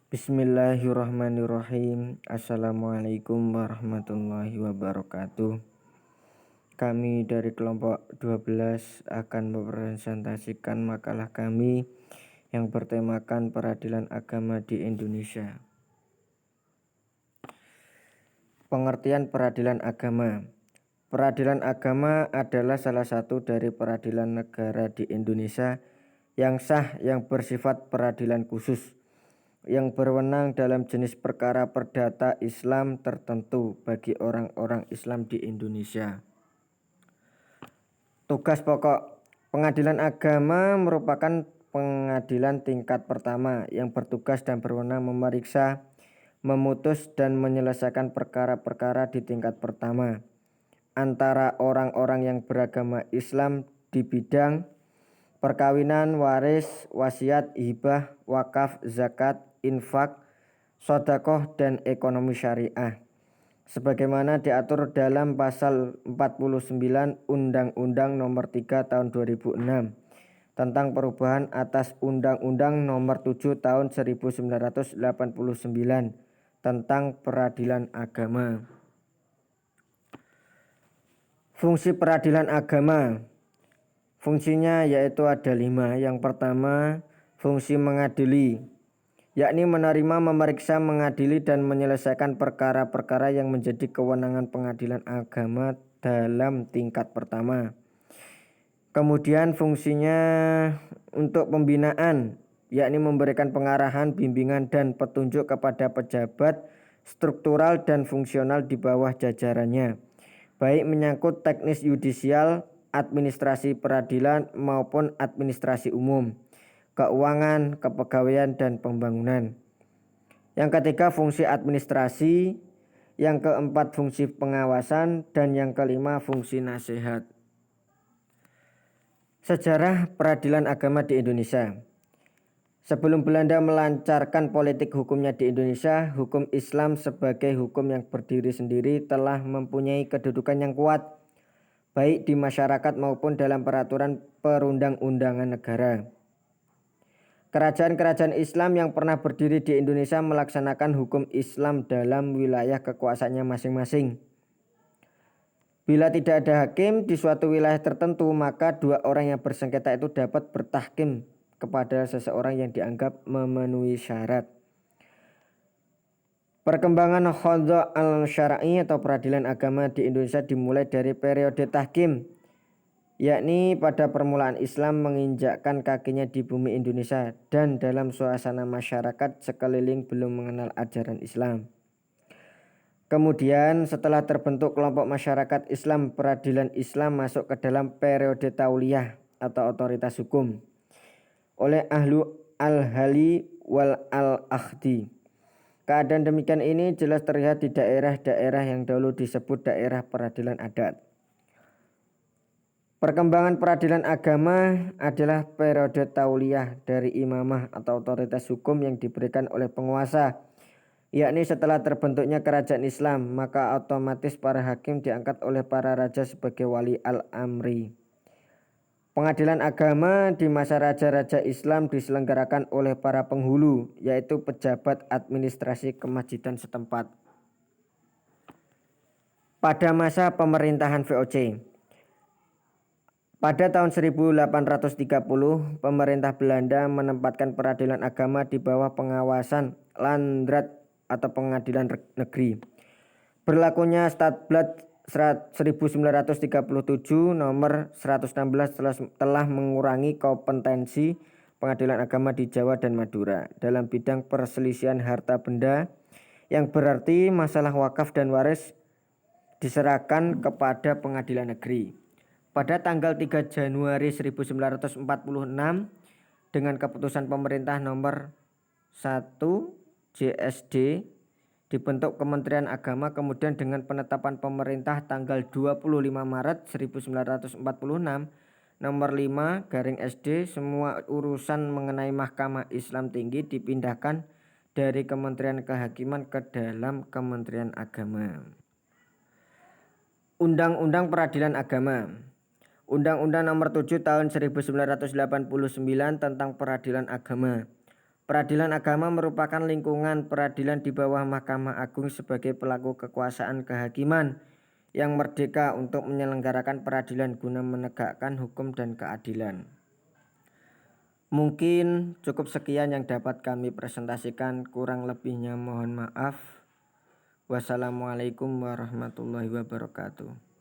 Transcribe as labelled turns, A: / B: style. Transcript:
A: Bismillahirrahmanirrahim. Assalamualaikum warahmatullahi wabarakatuh. Kami dari kelompok 12 akan mempresentasikan makalah kami yang bertemakan peradilan agama di Indonesia. Pengertian peradilan agama. Peradilan agama adalah salah satu dari peradilan negara di Indonesia yang sah yang bersifat peradilan khusus yang berwenang dalam jenis perkara perdata Islam tertentu bagi orang-orang Islam di Indonesia. Tugas pokok pengadilan agama merupakan pengadilan tingkat pertama yang bertugas dan berwenang memeriksa, memutus dan menyelesaikan perkara-perkara di tingkat pertama antara orang-orang yang beragama Islam di bidang perkawinan, waris, wasiat, hibah, wakaf, zakat, infak, sedekah dan ekonomi syariah sebagaimana diatur dalam pasal 49 Undang-Undang Nomor 3 Tahun 2006 tentang perubahan atas Undang-Undang Nomor 7 Tahun 1989 tentang peradilan agama. Fungsi peradilan agama. Fungsinya yaitu ada 5. Yang pertama, fungsi mengadili, yakni menerima, memeriksa, mengadili dan menyelesaikan perkara-perkara yang menjadi kewenangan pengadilan agama dalam tingkat pertama. Kemudian fungsinya untuk pembinaan, yakni memberikan pengarahan, bimbingan dan petunjuk kepada pejabat struktural dan fungsional di bawah jajarannya, baik menyangkut teknis yudisial, administrasi peradilan maupun administrasi umum, keuangan, kepegawaian dan pembangunan. Yang ketiga fungsi administrasi, yang keempat fungsi pengawasan dan yang kelima fungsi nasihat. Sejarah peradilan agama di Indonesia. Sebelum Belanda melancarkan politik hukumnya di Indonesia, hukum Islam sebagai hukum yang berdiri sendiri telah mempunyai kedudukan yang kuat, baik di masyarakat maupun dalam peraturan perundang-undangan negara. Kerajaan-kerajaan Islam yang pernah berdiri di Indonesia melaksanakan hukum Islam dalam wilayah kekuasaannya masing-masing. Bila tidak ada hakim di suatu wilayah tertentu, maka 2 orang yang bersengketa itu dapat bertahkim kepada seseorang yang dianggap memenuhi syarat. Perkembangan qadha al-syar'i atau peradilan agama di Indonesia dimulai dari periode tahkim, yakni pada permulaan Islam menginjakkan kakinya di bumi Indonesia dan dalam suasana masyarakat sekeliling belum mengenal ajaran Islam. Kemudian setelah terbentuk kelompok masyarakat Islam, peradilan Islam masuk ke dalam periode tauliyah atau otoritas hukum oleh ahlu al-hali wal al-akhdi. Keadaan demikian ini jelas terlihat di daerah-daerah yang dahulu disebut daerah peradilan adat. Perkembangan peradilan agama adalah periode tauliyah dari imamah atau otoritas hukum yang diberikan oleh penguasa, yakni setelah terbentuknya kerajaan Islam, maka otomatis para hakim diangkat oleh para raja sebagai wali al-amri. Pengadilan agama di masa raja-raja Islam diselenggarakan oleh para penghulu, yaitu pejabat administrasi kemasjidan setempat. Pada masa pemerintahan VOC, pada tahun 1830, pemerintah Belanda menempatkan peradilan agama di bawah pengawasan Landrat atau pengadilan negeri. Berlakunya Stadblad 1937 nomor 116 telah mengurangi kompetensi pengadilan agama di Jawa dan Madura dalam bidang perselisihan harta benda, yang berarti masalah wakaf dan waris diserahkan kepada pengadilan negeri. Pada tanggal 3 Januari 1946 dengan keputusan pemerintah nomor 1 JSD dibentuk Kementerian Agama, kemudian dengan penetapan pemerintah tanggal 25 Maret 1946 nomor 5/SD, semua urusan mengenai Mahkamah Islam Tinggi dipindahkan dari Kementerian Kehakiman ke dalam Kementerian Agama. Undang-Undang Peradilan Agama. Undang-Undang Nomor 7 Tahun 1989 tentang Peradilan Agama Peradilan agama merupakan lingkungan peradilan di bawah Mahkamah Agung sebagai pelaku kekuasaan kehakiman yang merdeka untuk menyelenggarakan peradilan guna menegakkan hukum dan keadilan. Mungkin cukup sekian yang dapat kami presentasikan, kurang lebihnya mohon maaf. Wassalamualaikum warahmatullahi wabarakatuh.